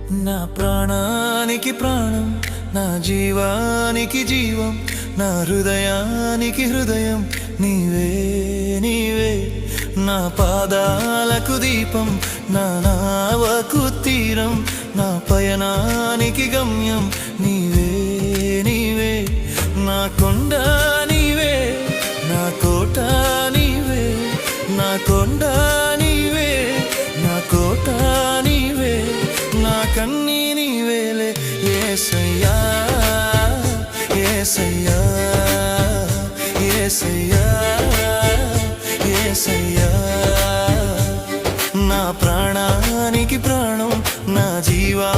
నా ప్రాణానికి ప్రాణం, నా జీవానికి జీవం, నా హృదయానికి హృదయం నీవే నీవే. నా పాదాలకు దీపం, నా నావకు తీరం, నా పయనానికి గమ్యం నీవే నీవే. నా కొండ నీవే, నా కోట నీవే, నా కొండ నీవే, నా కోట నీవే, నా కన్నీ నీవేలే యేసయ్యా యేసయ్యా యేసయ్యా యేసయ్యా. నా ప్రాణానికి ప్రాణం, నా జీవా